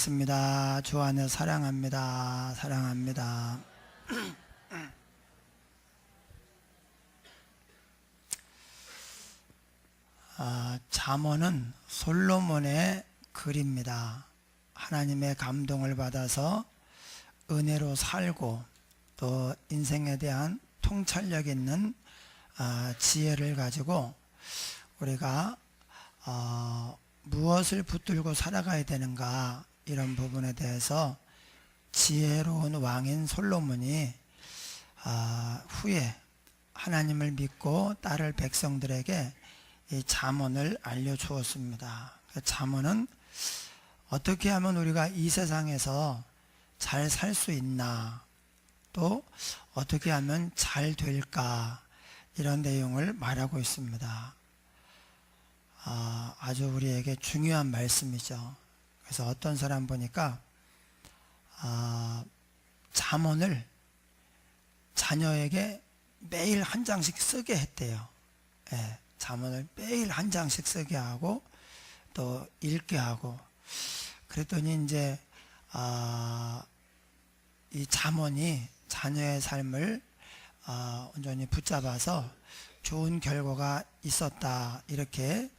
습니다. 주 안에 사랑합니다. 사랑합니다. 잠언은 솔로몬의 글입니다. 하나님의 감동을 받아서 은혜로 살고 또 인생에 대한 통찰력 있는 지혜를 가지고 우리가 무엇을 붙들고 살아가야 되는가, 이런 부분에 대해서 지혜로운 왕인 솔로몬이 후에 하나님을 믿고 따를 백성들에게 이 잠언을 알려주었습니다. 잠언은 어떻게 하면 우리가 이 세상에서 잘 살 수 있나, 또 어떻게 하면 잘 될까, 이런 내용을 말하고 있습니다. 아주 우리에게 중요한 말씀이죠. 그래서 어떤 사람 보니까 잠언을 자녀에게 매일 한 장씩 쓰게 했대요. 잠언을 매일 한 장씩 쓰게 하고 또 읽게 하고, 그랬더니 이제 이 잠언이 자녀의 삶을 온전히 붙잡아서 좋은 결과가 있었다, 이렇게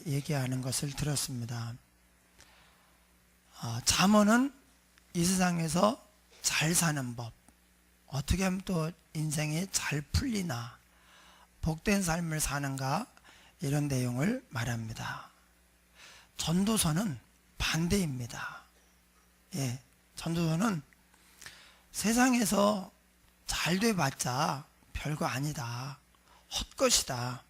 얘기하는 것을 들었습니다. 잠언은 이 세상에서 잘 사는 법, 어떻게 하면 또 인생이 잘 풀리나, 복된 삶을 사는가, 이런 내용을 말합니다. 전도서는 반대입니다. 전도서는 세상에서 잘 돼봤자 별거 아니다, 헛것이다.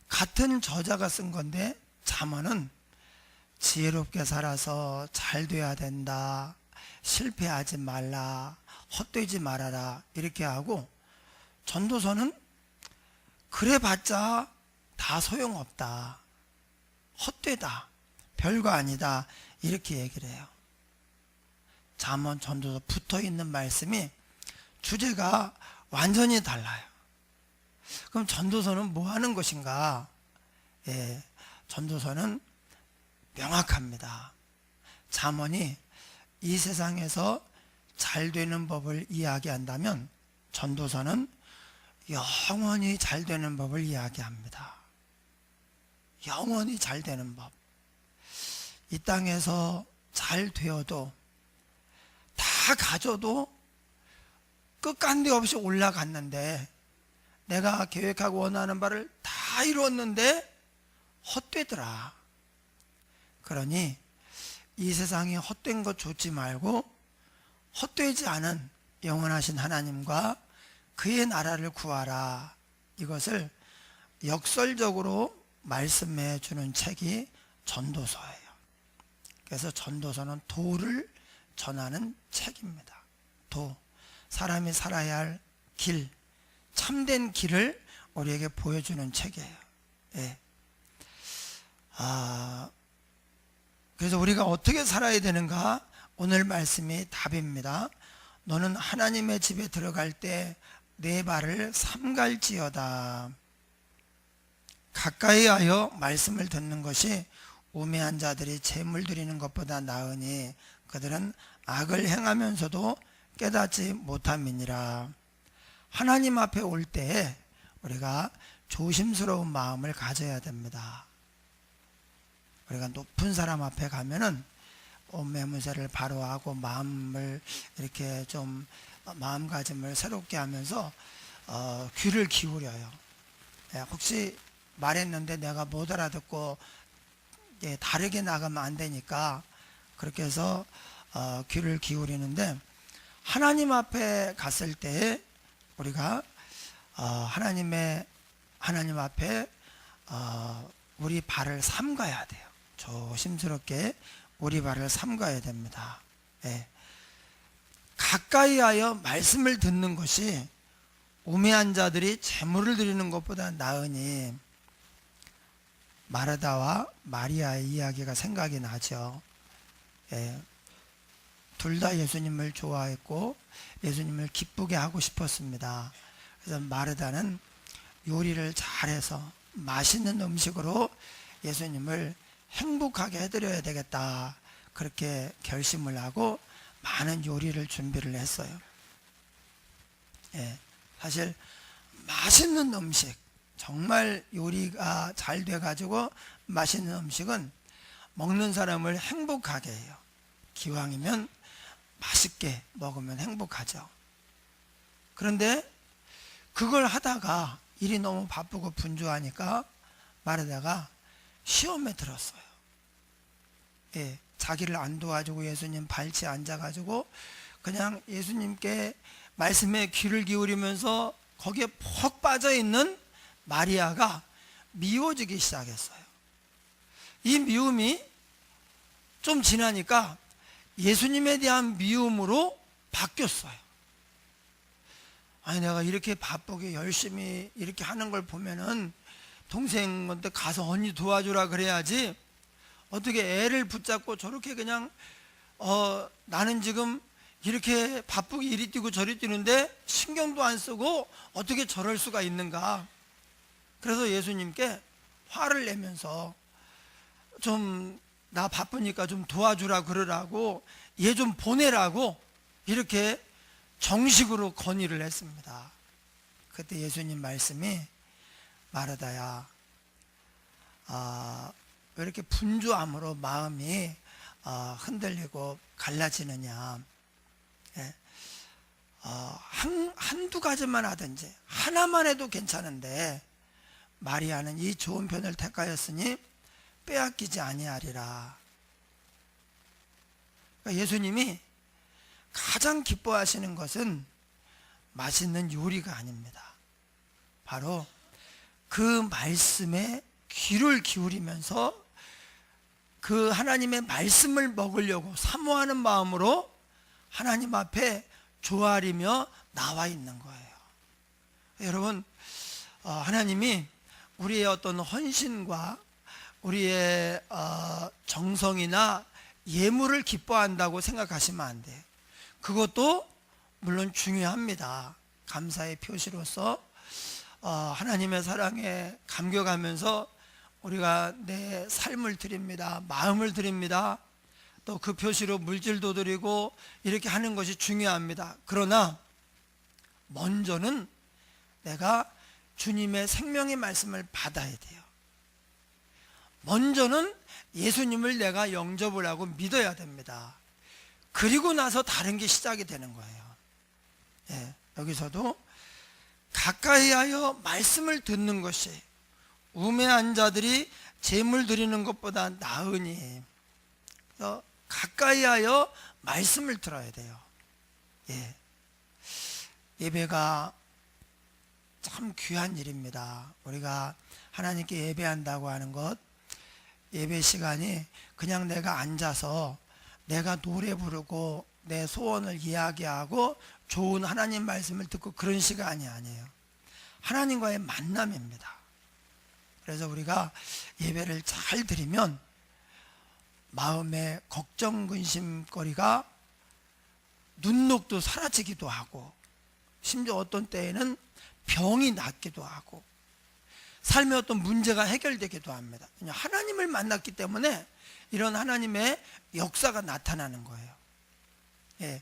같은 저자가 쓴 건데 잠언은 지혜롭게 살아서 잘 돼야 된다, 실패하지 말라, 헛되지 말아라, 이렇게 하고, 전도서는 그래봤자 다 소용없다, 헛되다, 별거 아니다, 이렇게 얘기를 해요. 잠언, 전도서 붙어있는 말씀이 주제가 완전히 달라요. 그럼 전도서는 뭐 하는 것인가? 전도서는 명확합니다. 잠언이 이 세상에서 잘 되는 법을 이야기한다면 전도서는 영원히 잘 되는 법을 이야기합니다. 영원히 잘 되는 법. 이 땅에서 잘 되어도, 다 가져도 끝간데 없이 올라갔는데, 내가 계획하고 원하는 바를 다 이루었는데 헛되더라. 그러니 이 세상에 헛된 것 좇지 말고 헛되지 않은 영원하신 하나님과 그의 나라를 구하라, 이것을 역설적으로 말씀해 주는 책이 전도서예요. 그래서 전도서는 도를 전하는 책입니다. 도, 사람이 살아야 할 길, 참된 길을 우리에게 보여주는 책이에요. 그래서 우리가 어떻게 살아야 되는가, 오늘 말씀이 답입니다. 너는 하나님의 집에 들어갈 때 내 발을 삼갈지어다. 가까이 하여 말씀을 듣는 것이 우매한 자들이 재물 드리는 것보다 나으니 그들은 악을 행하면서도 깨닫지 못함이니라. 하나님 앞에 올 때에 우리가 조심스러운 마음을 가져야 됩니다. 우리가 높은 사람 앞에 가면은 옷매무새를 바로 하고 마음을 이렇게 좀 마음가짐을 새롭게 하면서 귀를 기울여요. 혹시 말했는데 내가 못 알아듣고 다르게 나가면 안 되니까 그렇게 해서 귀를 기울이는데, 하나님 앞에 갔을 때 우리가 하나님 앞에 우리 발을 삼가야 돼요. 조심스럽게 우리 발을 삼가야 됩니다. 가까이 하여 말씀을 듣는 것이 우매한 자들이 재물을 드리는 것보다 나으니, 마르다와 마리아의 이야기가 생각이 나죠. 둘 다 예수님을 좋아했고 예수님을 기쁘게 하고 싶었습니다. 그래서 마르다는 요리를 잘해서 맛있는 음식으로 예수님을 행복하게 해드려야 되겠다, 그렇게 결심을 하고 많은 요리를 준비를 했어요. 예, 사실 맛있는 음식, 정말 요리가 잘 돼가지고 맛있는 음식은 먹는 사람을 행복하게 해요. 기왕이면 맛있게 먹으면 행복하죠. 그런데 그걸 하다가 일이 너무 바쁘고 분주하니까 말하다가 시험에 들었어요. 예, 자기를 안 도와주고 예수님 발치에 앉아가지고 그냥 예수님께 말씀에 귀를 기울이면서 거기에 푹 빠져있는 마리아가 미워지기 시작했어요. 이 미움이 좀 지나니까 예수님에 대한 미움으로 바뀌었어요. 아니, 내가 이렇게 바쁘게 열심히 이렇게 하는 걸 보면은 동생한테 가서 언니 도와주라 그래야지, 어떻게 애를 붙잡고 저렇게 그냥 나는 지금 이렇게 바쁘게 이리 뛰고 저리 뛰는데 신경도 안 쓰고 어떻게 저럴 수가 있는가. 그래서 예수님께 화를 내면서 좀 나 바쁘니까 좀 도와주라 그러라고, 얘 좀 보내라고 이렇게 정식으로 건의를 했습니다. 그때 예수님 말씀이, 마르다야, 왜 이렇게 분주함으로 마음이 흔들리고 갈라지느냐. 예. 한두 가지만 하든지 하나만 해도 괜찮은데 마리아는 이 좋은 편을 택하였으니 빼앗기지 아니하리라. 그러니까 예수님이 가장 기뻐하시는 것은 맛있는 요리가 아닙니다. 바로 그 말씀에 귀를 기울이면서 그 하나님의 말씀을 먹으려고 사모하는 마음으로 하나님 앞에 조아리며 나와 있는 거예요. 여러분, 하나님이 우리의 어떤 헌신과 우리의 정성이나 예물을 기뻐한다고 생각하시면 안 돼요. 그것도 물론 중요합니다. 감사의 표시로서 하나님의 사랑에 감격하면서 우리가 내 삶을 드립니다, 마음을 드립니다, 또 그 표시로 물질도 드리고 이렇게 하는 것이 중요합니다. 그러나 먼저는 내가 주님의 생명의 말씀을 받아야 돼요. 먼저는 예수님을 내가 영접을 하고 믿어야 됩니다. 그리고 나서 다른 게 시작이 되는 거예요. 예, 여기서도 가까이 하여 말씀을 듣는 것이 우매한 자들이 제물 드리는 것보다 나으니, 그래서 가까이 하여 말씀을 들어야 돼요. 예. 예배가 참 귀한 일입니다. 우리가 하나님께 예배한다고 하는 것, 예배 시간이 그냥 내가 앉아서 내가 노래 부르고 내 소원을 이야기하고 좋은 하나님 말씀을 듣고 그런 시간이 아니에요. 하나님과의 만남입니다. 그래서 우리가 예배를 잘 드리면 마음의 걱정, 근심거리가 눈녹도 사라지기도 하고, 심지어 어떤 때에는 병이 낫기도 하고, 삶의 어떤 문제가 해결되기도 합니다. 하나님을 만났기 때문에 이런 하나님의 역사가 나타나는 거예요. 예.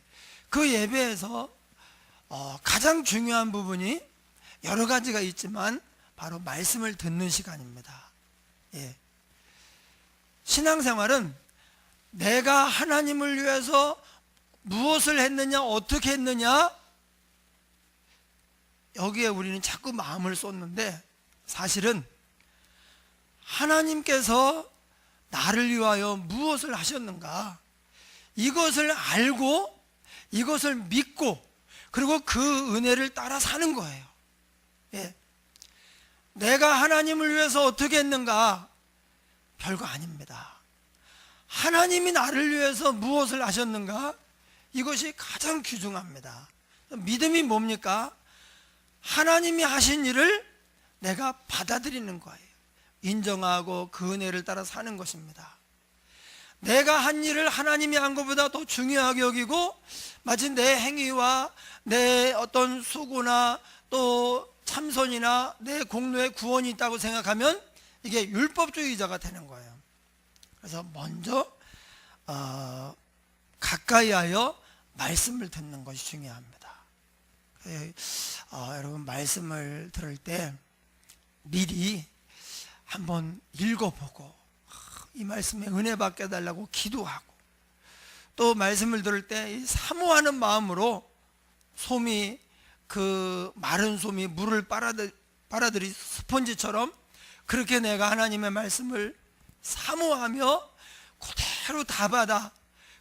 그 예배에서 가장 중요한 부분이 여러 가지가 있지만 바로 말씀을 듣는 시간입니다. 예. 신앙생활은 내가 하나님을 위해서 무엇을 했느냐, 어떻게 했느냐, 여기에 우리는 자꾸 마음을 쏟는데, 사실은 하나님께서 나를 위하여 무엇을 하셨는가, 이것을 알고 이것을 믿고 그리고 그 은혜를 따라 사는 거예요. 예. 내가 하나님을 위해서 어떻게 했는가, 별거 아닙니다. 하나님이 나를 위해서 무엇을 하셨는가, 이것이 가장 귀중합니다. 믿음이 뭡니까? 하나님이 하신 일을 내가 받아들이는 거예요. 인정하고 그 은혜를 따라 사는 것입니다. 내가 한 일을 하나님이 한 것보다 더 중요하게 여기고, 마치 내 행위와 내 어떤 수고나 또 참선이나 내 공로에 구원이 있다고 생각하면 이게 율법주의자가 되는 거예요. 그래서 먼저 가까이 하여 말씀을 듣는 것이 중요합니다. 여러분 말씀을 들을 때 미리 한번 읽어보고 이 말씀에 은혜 받게 해달라고 기도하고, 또 말씀을 들을 때 사모하는 마음으로 솜이, 그 마른 솜이 물을 빨아들이 스펀지처럼 그렇게 내가 하나님의 말씀을 사모하며 그대로 다 받아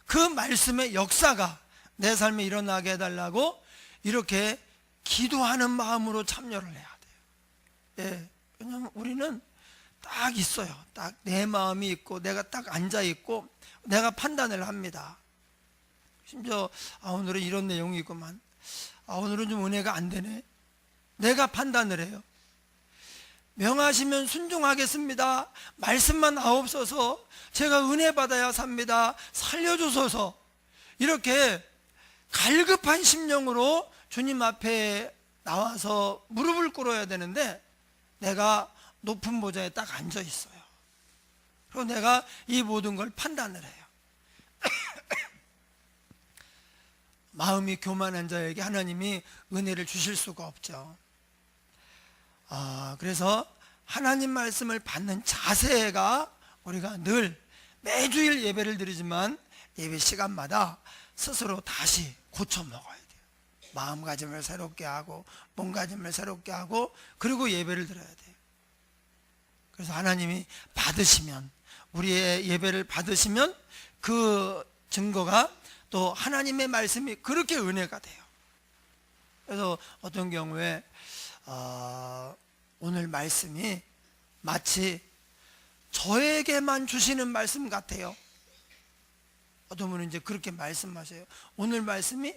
그 말씀의 역사가 내 삶에 일어나게 해달라고 이렇게 기도하는 마음으로 참여를 해야 돼요. 예, 왜냐하면 우리는 딱 있어요. 딱 내 마음이 있고 내가 딱 앉아 있고 내가 판단을 합니다. 심지어 오늘은 이런 내용이 있구만, 오늘은 좀 은혜가 안 되네, 내가 판단을 해요. 명하시면 순종하겠습니다, 말씀만 하옵소서, 제가 은혜 받아야 삽니다, 살려주소서, 이렇게 갈급한 심령으로 주님 앞에 나와서 무릎을 꿇어야 되는데 내가 높은 보좌에 딱 앉아 있어요. 그리고 내가 이 모든 걸 판단을 해요. 마음이 교만한 자에게 하나님이 은혜를 주실 수가 없죠. 그래서 하나님 말씀을 받는 자세가 우리가 늘 매주일 예배를 드리지만 예배 시간마다 스스로 다시 고쳐 먹어야 돼요. 마음가짐을 새롭게 하고 몸가짐을 새롭게 하고 그리고 예배를 드려야 돼요. 그래서 하나님이 받으시면, 우리의 예배를 받으시면 그 증거가 또 하나님의 말씀이 그렇게 은혜가 돼요. 그래서 어떤 경우에 오늘 말씀이 마치 저에게만 주시는 말씀 같아요. 어떤 분은 이제 그렇게 말씀하세요. 오늘 말씀이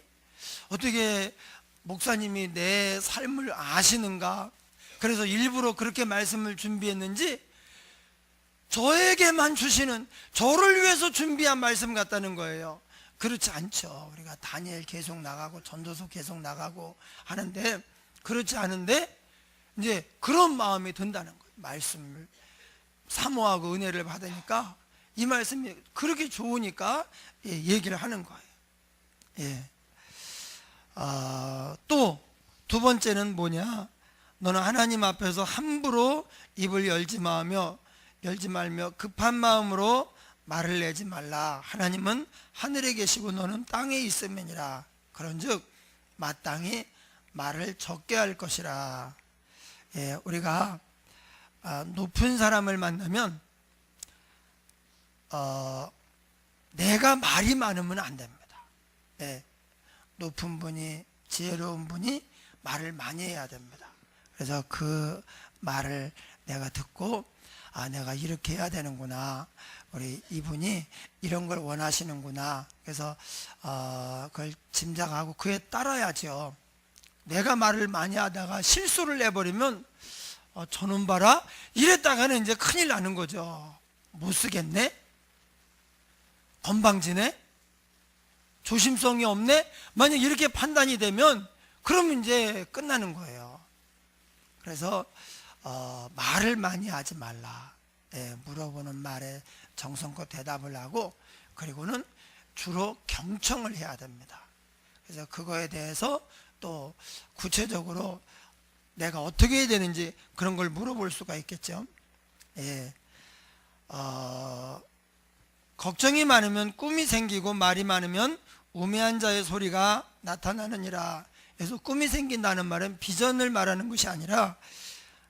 어떻게 목사님이 내 삶을 아시는가, 그래서 일부러 그렇게 말씀을 준비했는지 저에게만 주시는, 저를 위해서 준비한 말씀 같다는 거예요. 그렇지 않죠. 우리가 다니엘 계속 나가고 전도서 계속 나가고 하는데 그렇지 않은데 이제 그런 마음이 든다는 거예요. 말씀을 사모하고 은혜를 받으니까 이 말씀이 그렇게 좋으니까 얘기를 하는 거예요. 예. 또 두 번째는 뭐냐, 너는 하나님 앞에서 함부로 입을 열지 말며 급한 마음으로 말을 내지 말라. 하나님은 하늘에 계시고 너는 땅에 있음이니라. 그런즉 마땅히 말을 적게 할 것이라. 예, 우리가 높은 사람을 만나면 내가 말이 많으면 안 됩니다. 예, 높은 분이, 지혜로운 분이 말을 많이 해야 됩니다. 그래서 그 말을 내가 듣고 내가 이렇게 해야 되는구나, 우리 이분이 이런 걸 원하시는구나, 그래서 그걸 짐작하고 그에 따라야죠. 내가 말을 많이 하다가 실수를 내버리면 저놈 봐라 이랬다가는 이제 큰일 나는 거죠. 못 쓰겠네, 건방지네, 조심성이 없네, 만약 이렇게 판단이 되면 그러면 이제 끝나는 거예요. 그래서 말을 많이 하지 말라. 예, 물어보는 말에 정성껏 대답을 하고, 그리고는 주로 경청을 해야 됩니다. 그래서 그거에 대해서 또 구체적으로 내가 어떻게 해야 되는지 그런 걸 물어볼 수가 있겠죠. 예, 걱정이 많으면 꿈이 생기고 말이 많으면 우매한 자의 소리가 나타나느니라. 그래서 꿈이 생긴다는 말은 비전을 말하는 것이 아니라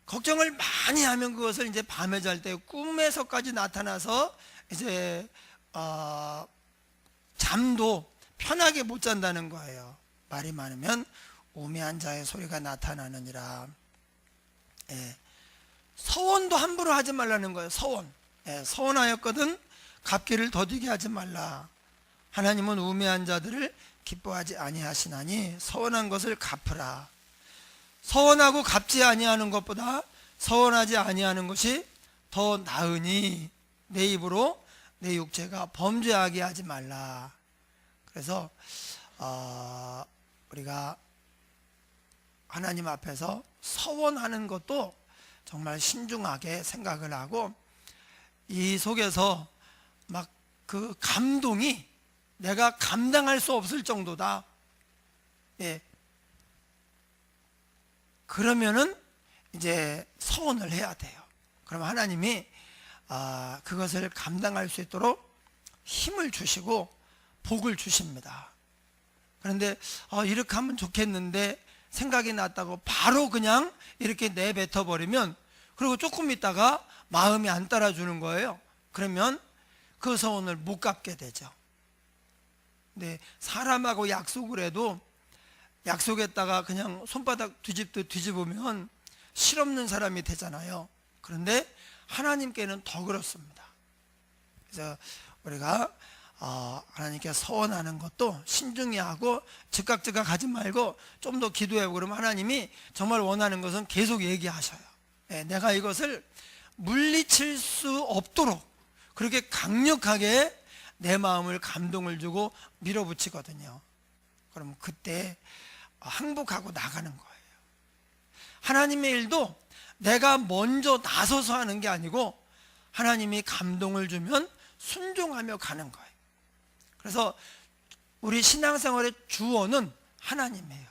걱정을 많이 하면 그것을 이제 밤에 잘 때 꿈에서까지 나타나서 이제 잠도 편하게 못 잔다는 거예요. 말이 많으면 우매한 자의 소리가 나타나느니라. 예, 서원도 함부로 하지 말라는 거예요. 서원. 예, 서원하였거든 갚기를 더디게 하지 말라. 하나님은 우매한 자들을 기뻐하지 아니하시나니 서원한 것을 갚으라. 서원하고 갚지 아니하는 것보다 서원하지 아니하는 것이 더 나으니 내 입으로 내 육체가 범죄하게 하지 말라. 그래서 우리가 하나님 앞에서 서원하는 것도 정말 신중하게 생각을 하고 이 속에서 막 그 감동이 내가 감당할 수 없을 정도다. 예. 그러면은 이제 서원을 해야 돼요. 그럼 하나님이 그것을 감당할 수 있도록 힘을 주시고 복을 주십니다. 그런데 이렇게 하면 좋겠는데 생각이 났다고 바로 그냥 이렇게 내뱉어 버리면, 그리고 조금 있다가 마음이 안 따라주는 거예요. 그러면 그 서원을 못 갚게 되죠. 근데 사람하고 약속을 해도 약속했다가 그냥 손바닥 뒤집듯 뒤집으면 실없는 사람이 되잖아요. 그런데 하나님께는 더 그렇습니다. 그래서 우리가 하나님께 서원하는 것도 신중히 하고 즉각 하지 말고 좀 더 기도해보고, 그러면 하나님이 정말 원하는 것은 계속 얘기하셔요. 내가 이것을 물리칠 수 없도록 그렇게 강력하게 내 마음을 감동을 주고 밀어붙이거든요. 그럼 그때 항복하고 나가는 거예요. 하나님의 일도 내가 먼저 나서서 하는 게 아니고 하나님이 감동을 주면 순종하며 가는 거예요. 그래서 우리 신앙생활의 주어는 하나님이에요.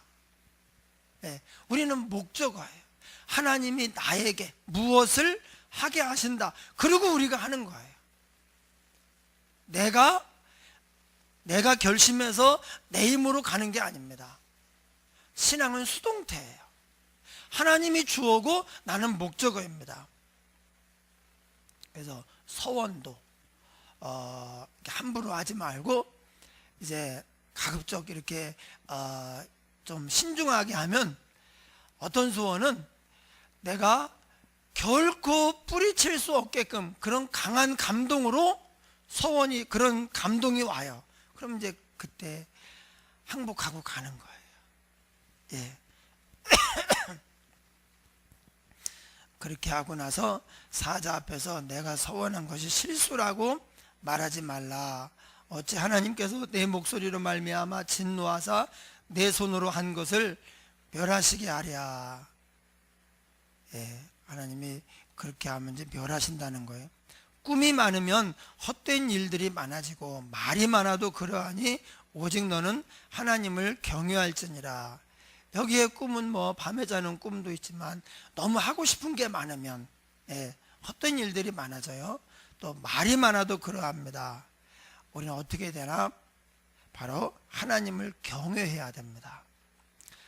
우리는 목적어예요. 하나님이 나에게 무엇을 하게 하신다. 그리고 우리가 하는 거예요. 내가 결심해서 내 힘으로 가는 게 아닙니다. 신앙은 수동태예요. 하나님이 주어고 나는 목적어입니다. 그래서 서원도 함부로 하지 말고 이제 가급적 이렇게 좀 신중하게 하면, 어떤 소원은 내가 결코 뿌리칠 수 없게끔 그런 강한 감동으로 서원이, 그런 감동이 와요. 그럼 이제 그때 항복하고 가는 거예요. 예. 그렇게 하고 나서 사자 앞에서 내가 서원한 것이 실수라고 말하지 말라. 어찌 하나님께서 내 목소리로 말미암아 진노하사 내 손으로 한 것을 멸하시게 하랴. 예, 하나님이 그렇게 하면 이제 멸하신다는 거예요. 꿈이 많으면 헛된 일들이 많아지고 말이 많아도 그러하니 오직 너는 하나님을 경외할지니라. 여기에 꿈은 뭐 밤에 자는 꿈도 있지만 너무 하고 싶은 게 많으면 헛된 일들이 많아져요. 또 말이 많아도 그러합니다. 우리는 어떻게 되나? 바로 하나님을 경외해야 됩니다.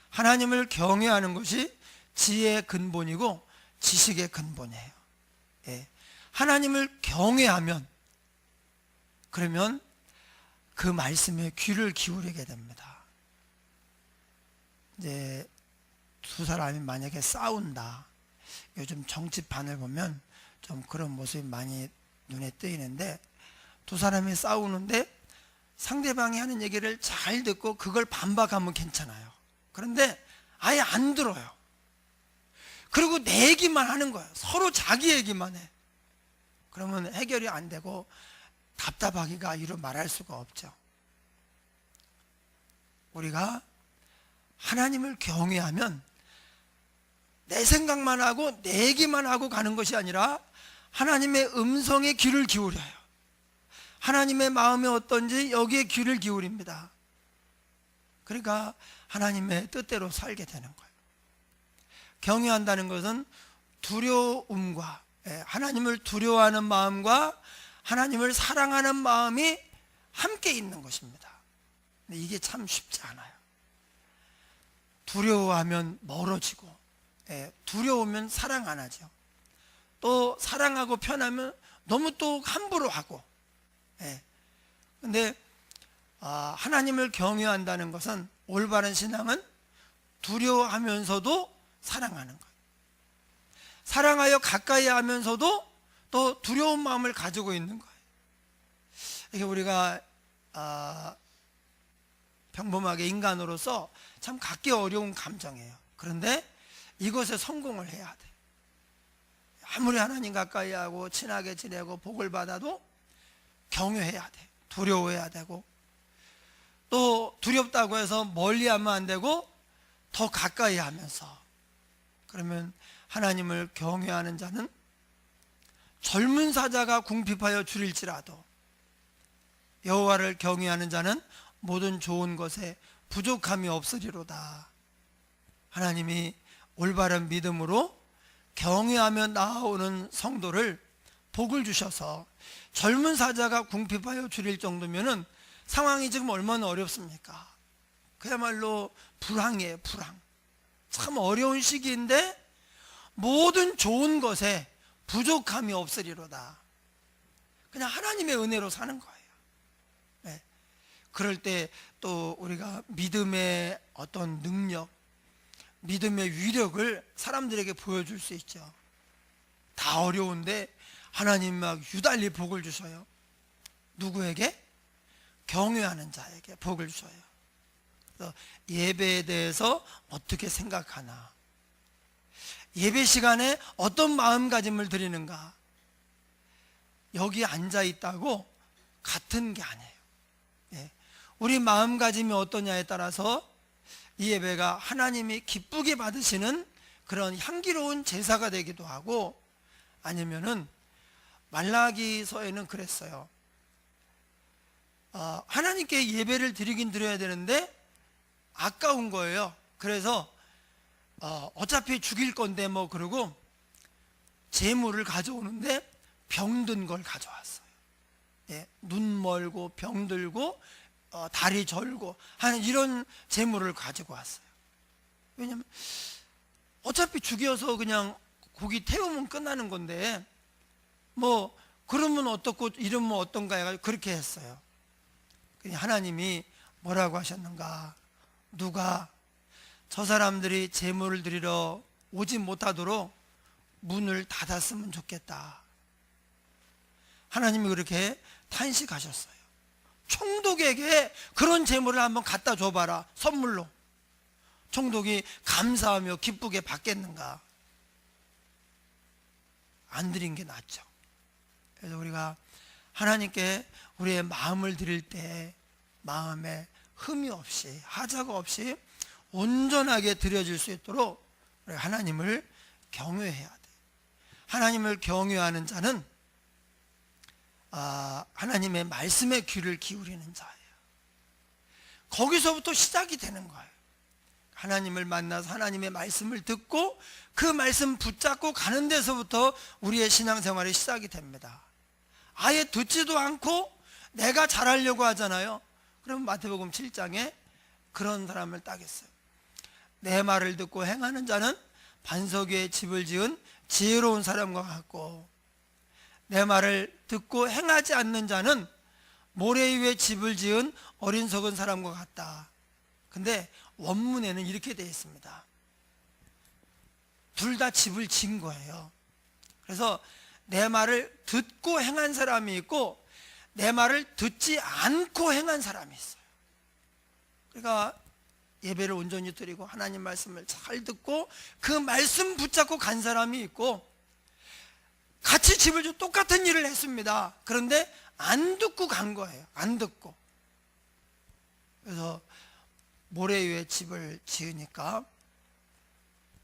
하나님을 경외하는 것이 지혜의 근본이고 지식의 근본이에요. 하나님을 경외하면, 그러면 그 말씀에 귀를 기울이게 됩니다. 이제 두 사람이 만약에 싸운다. 요즘 정치판을 보면 좀 그런 모습이 많이 눈에 띄는데, 두 사람이 싸우는데 상대방이 하는 얘기를 잘 듣고 그걸 반박하면 괜찮아요. 그런데 아예 안 들어요. 그리고 내 얘기만 하는 거예요. 서로 자기 얘기만 해. 그러면 해결이 안 되고 답답하기가 이루 말할 수가 없죠. 우리가 하나님을 경외하면 내 생각만 하고 내 얘기만 하고 가는 것이 아니라 하나님의 음성에 귀를 기울여요. 하나님의 마음이 어떤지 여기에 귀를 기울입니다. 그러니까 하나님의 뜻대로 살게 되는 거예요. 경외한다는 것은 두려움과, 하나님을 두려워하는 마음과 하나님을 사랑하는 마음이 함께 있는 것입니다. 근데 이게 참 쉽지 않아요. 두려워하면 멀어지고, 두려우면 사랑 안 하죠. 또 사랑하고 편하면 너무 또 함부로 하고. 근데 하나님을 경외한다는 것은, 올바른 신앙은 두려워하면서도 사랑하는 거예요. 사랑하여 가까이 하면서도 또 두려운 마음을 가지고 있는 거예요. 이게 우리가 평범하게 인간으로서 참 갖기 어려운 감정이에요. 그런데 이것에 성공을 해야 돼. 아무리 하나님 가까이 하고 친하게 지내고 복을 받아도 경외해야 돼. 두려워해야 되고, 또 두렵다고 해서 멀리하면 안 되고 더 가까이 하면서. 그러면 하나님을 경외하는 자는 젊은 사자가 궁핍하여 줄일지라도 여호와를 경외하는 자는 모든 좋은 것에 부족함이 없으리로다. 하나님이 올바른 믿음으로 경외하며 나아오는 성도를 복을 주셔서 젊은 사자가 궁핍하여 줄일 정도면은 상황이 지금 얼마나 어렵습니까? 그야말로 불황이에요, 불황. 참 어려운 시기인데 모든 좋은 것에 부족함이 없으리로다. 그냥 하나님의 은혜로 사는 거예요. 네. 그럴 때 또 우리가 믿음의 어떤 능력, 믿음의 위력을 사람들에게 보여줄 수 있죠. 다 어려운데 하나님 막 유달리 복을 주셔요. 누구에게? 경외하는 자에게 복을 주셔요. 그래서 예배에 대해서 어떻게 생각하나, 예배 시간에 어떤 마음가짐을 드리는가, 여기 앉아 있다고 같은 게 아니에요. 예. 우리 마음가짐이 어떠냐에 따라서 이 예배가 하나님이 기쁘게 받으시는 그런 향기로운 제사가 되기도 하고, 아니면은 말라기서에는 그랬어요. 하나님께 예배를 드리긴 드려야 되는데 아까운 거예요. 그래서 어차피 죽일 건데 뭐 그러고 제물을 가져오는데 병든 걸 가져왔어요. 예, 눈 멀고 병들고 다리 절고 하는 이런 제물을 가지고 왔어요. 왜냐하면 어차피 죽여서 그냥 고기 태우면 끝나는 건데 뭐 그러면 어떻고 이러면 어떤가 해가지고 그렇게 했어요. 하나님이 뭐라고 하셨는가? 누가 저 사람들이 제물을 드리러 오지 못하도록 문을 닫았으면 좋겠다. 하나님이 그렇게 탄식하셨어요. 총독에게 그런 제물을 한번 갖다 줘봐라, 선물로. 총독이 감사하며 기쁘게 받겠는가? 안 드린 게 낫죠. 그래서 우리가 하나님께 우리의 마음을 드릴 때 마음에 흠이 없이, 하자가 없이 온전하게 드려질 수 있도록 우리 하나님을 경외해야 돼. 하나님을 경외하는 자는 하나님의 말씀에 귀를 기울이는 자예요. 거기서부터 시작이 되는 거예요. 하나님을 만나서 하나님의 말씀을 듣고 그 말씀 붙잡고 가는 데서부터 우리의 신앙생활이 시작이 됩니다. 아예 듣지도 않고 내가 잘하려고 하잖아요. 그럼 마태복음 7장에 그런 사람을 따겠어요. 내 말을 듣고 행하는 자는 반석 위에 집을 지은 지혜로운 사람과 같고, 내 말을 듣고 행하지 않는 자는 모래 위에 집을 지은 어리석은 사람과 같다. 근데 원문에는 이렇게 되어 있습니다. 둘 다 집을 지은 거예요. 그래서 내 말을 듣고 행한 사람이 있고 내 말을 듣지 않고 행한 사람이 있어요. 그러니까 예배를 온전히 드리고 하나님 말씀을 잘 듣고 그 말씀 붙잡고 간 사람이 있고, 같이 집을 주 똑같은 일을 했습니다. 그런데 안 듣고 간 거예요. 안 듣고. 그래서 모래 위에 집을 지으니까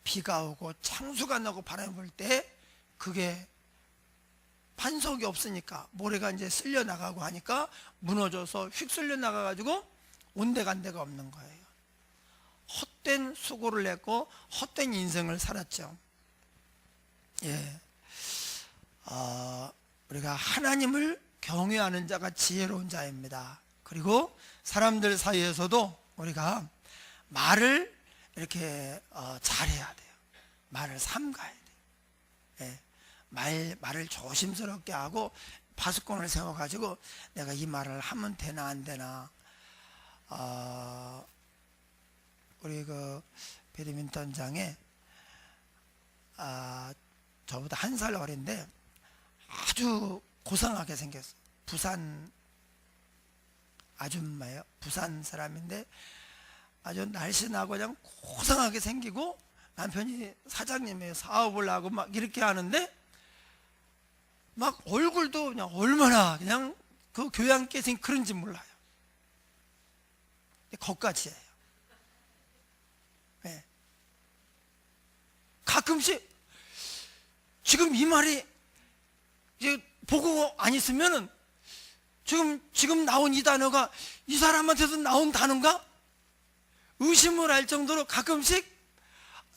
비가 오고 창수가 나고 바람이 불 때 그게 반석이 없으니까 모래가 이제 쓸려 나가고 하니까 무너져서 휙 쓸려 나가가지고 온데간데가 없는 거예요. 헛된 수고를 했고 헛된 인생을 살았죠. 예. 우리가 하나님을 경외하는 자가 지혜로운 자입니다. 그리고 사람들 사이에서도 우리가 말을 이렇게 잘해야 돼요. 말을 삼가야 돼요. 예. 말을 조심스럽게 하고 파수꾼을 세워가지고 내가 이 말을 하면 되나 안 되나. 우리 그 배드민턴장에 저보다 한 살 어린데 아주 고상하게 생겼어요. 부산 아줌마예요. 부산 사람인데 아주 날씬하고 그냥 고상하게 생기고, 남편이 사장님이에요. 사업을 하고 막 이렇게 하는데 막 얼굴도 그냥 얼마나 그냥 그 교양께 생긴 그런지 몰라요. 거까지예요. 네. 가끔씩 지금 이 말이 이제 보고 안 있으면은 지금 나온 이 단어가 이 사람한테서 나온 단어인가? 의심을 할 정도로 가끔씩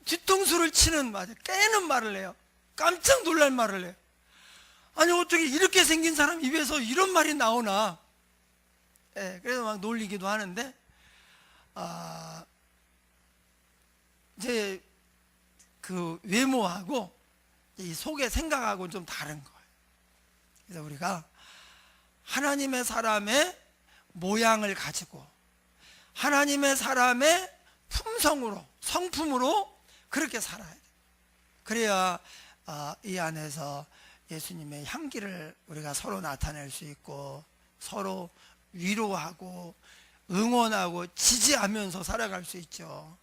뒤통수를 치는 말, 깨는 말을 해요. 깜짝 놀랄 말을 해요. 아니 어떻게 이렇게 생긴 사람 입에서 이런 말이 나오나? 예, 그래서 막 놀리기도 하는데, 이제 그 외모하고 이 속의 생각하고는 좀 다른 거예요. 그래서 우리가 하나님의 사람의 모양을 가지고 하나님의 사람의 품성으로, 성품으로 그렇게 살아야 돼요. 그래야 이 안에서 예수님의 향기를 우리가 서로 나타낼 수 있고, 서로 위로하고 응원하고 지지하면서 살아갈 수 있죠.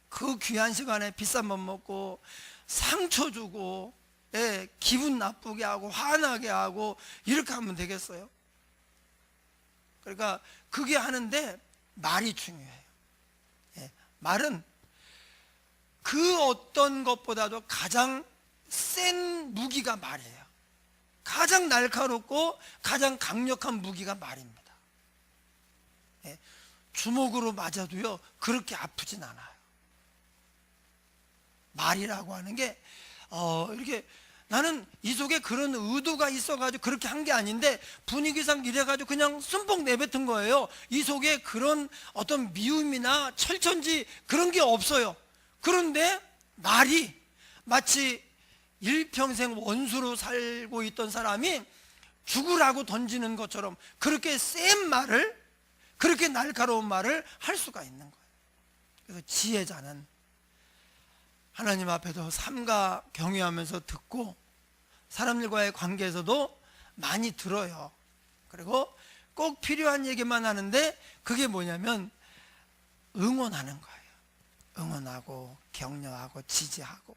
그 귀한 시간에 비싼 밥 먹고 상처 주고, 예, 기분 나쁘게 하고 화나게 하고 이렇게 하면 되겠어요? 그러니까 그게 하는데 말이 중요해요. 예, 말은 그 어떤 것보다도 가장 센 무기가 말이에요. 가장 날카롭고 가장 강력한 무기가 말입니다. 예, 주먹으로 맞아도요 그렇게 아프진 않아요. 말이라고 하는 게 이렇게, 나는 이 속에 그런 의도가 있어가지고 그렇게 한 게 아닌데 분위기상 이래가지고 그냥 순봉 내뱉은 거예요. 이 속에 그런 어떤 미움이나 철천지 그런 게 없어요. 그런데 말이 마치 일평생 원수로 살고 있던 사람이 죽으라고 던지는 것처럼 그렇게 센 말을, 그렇게 날카로운 말을 할 수가 있는 거예요. 그래서 지혜자는 하나님 앞에서 삼가 경외하면서 듣고 사람들과의 관계에서도 많이 들어요. 그리고 꼭 필요한 얘기만 하는데 그게 뭐냐면 응원하는 거예요. 응원하고 격려하고 지지하고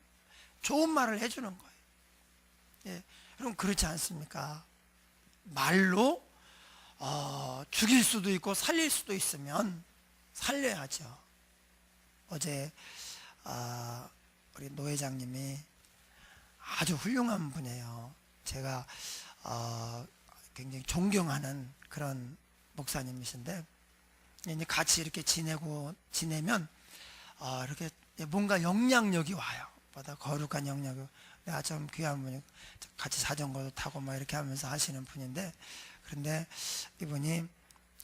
좋은 말을 해주는 거예요. 예, 여러분 그렇지 않습니까? 말로 죽일 수도 있고 살릴 수도 있으면 살려야죠. 어제 우리 노 회장님이 아주 훌륭한 분이에요. 제가 굉장히 존경하는 그런 목사님이신데, 이제 같이 이렇게 지내면 이렇게 뭔가 영향력이 와요. 보다 거룩한 영향력. 내가 좀 귀한 분이 같이 자전거도 타고 막 이렇게 하면서 하시는 분인데, 그런데 이분이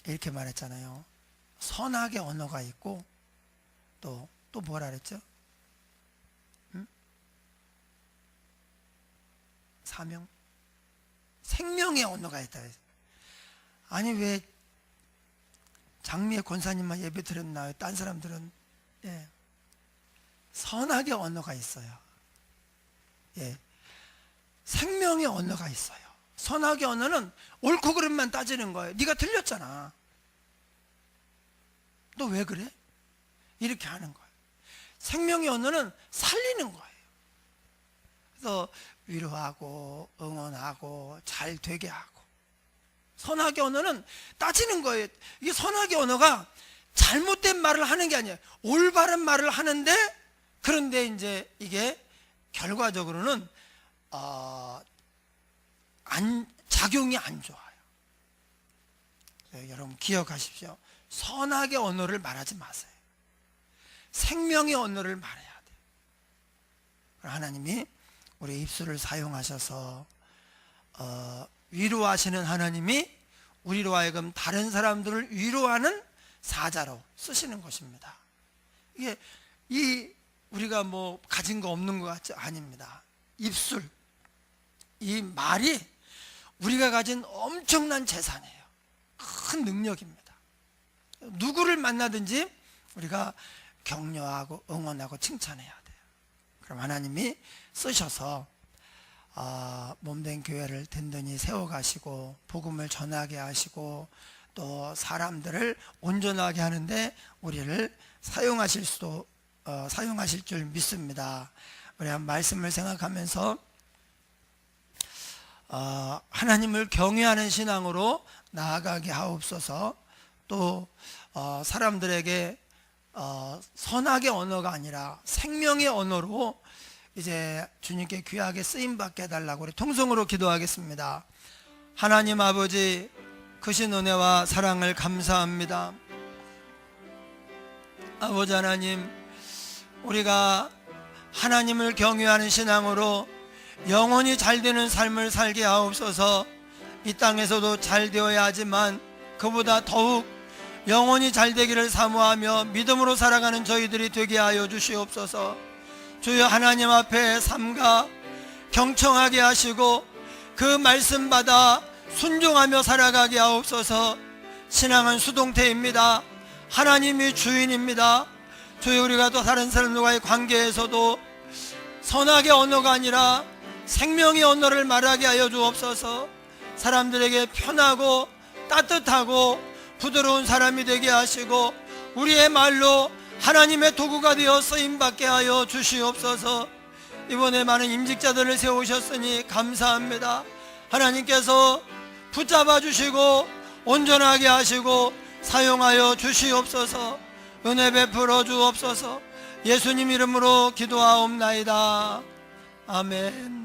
이렇게 말했잖아요. 선악의 언어가 있고 또 뭐라 그랬죠? 사명? 생명의 언어가 있다. 아니 왜 장미의 권사님만 예배 드렸나요? 딴 사람들은 예, 선악의 언어가 있어요. 예, 생명의 언어가 있어요. 선악의 언어는 옳고 그름만 따지는 거예요. 네가 틀렸잖아. 너 왜 그래? 이렇게 하는 거예요. 생명의 언어는 살리는 거예요. 그래서 위로하고 응원하고 잘 되게 하고, 선악의 언어는 따지는 거예요. 이게 선악의 언어가 잘못된 말을 하는 게 아니에요. 올바른 말을 하는데, 그런데 이제 이게 결과적으로는 작용이 안 좋아요. 여러분 기억하십시오. 선악의 언어를 말하지 마세요. 생명의 언어를 말해야 돼요. 하나님이 우리 입술을 사용하셔서 위로하시는 하나님이 우리로 하여금 다른 사람들을 위로하는 사자로 쓰시는 것입니다. 이게 우리가 뭐 가진 거 없는 것 같지? 아닙니다. 입술, 이 말이 우리가 가진 엄청난 재산이에요. 큰 능력입니다. 누구를 만나든지 우리가 격려하고 응원하고 칭찬해야 돼요. 그럼 하나님이 쓰셔서 몸된 교회를 든든히 세워가시고 복음을 전하게 하시고 또 사람들을 온전하게 하는데 우리를 사용하실 줄 믿습니다. 우리 한 말씀을 생각하면서 하나님을 경외하는 신앙으로 나아가게 하옵소서. 또 사람들에게 선악의 언어가 아니라 생명의 언어로 이제 주님께 귀하게 쓰임받게 해달라고 우리 통성으로 기도하겠습니다. 하나님 아버지, 크신 은혜와 사랑을 감사합니다. 아버지 하나님, 우리가 하나님을 경외하는 신앙으로 영원히 잘 되는 삶을 살게 하옵소서. 이 땅에서도 잘 되어야 하지만 그보다 더욱 영원히 잘 되기를 사모하며 믿음으로 살아가는 저희들이 되게 하여 주시옵소서. 주여, 하나님 앞에 삼가 경청하게 하시고 그 말씀 받아 순종하며 살아가게 하옵소서. 신앙은 수동태입니다. 하나님이 주인입니다. 주여, 우리가 또 다른 사람들과의 관계에서도 선악의 언어가 아니라 생명의 언어를 말하게 하여 주옵소서. 사람들에게 편하고 따뜻하고 부드러운 사람이 되게 하시고 우리의 말로 하나님의 도구가 되어 쓰임받게 하여 주시옵소서. 이번에 많은 임직자들을 세우셨으니 감사합니다. 하나님께서 붙잡아 주시고 온전하게 하시고 사용하여 주시옵소서. 은혜 베풀어 주옵소서. 예수님 이름으로 기도하옵나이다. 아멘.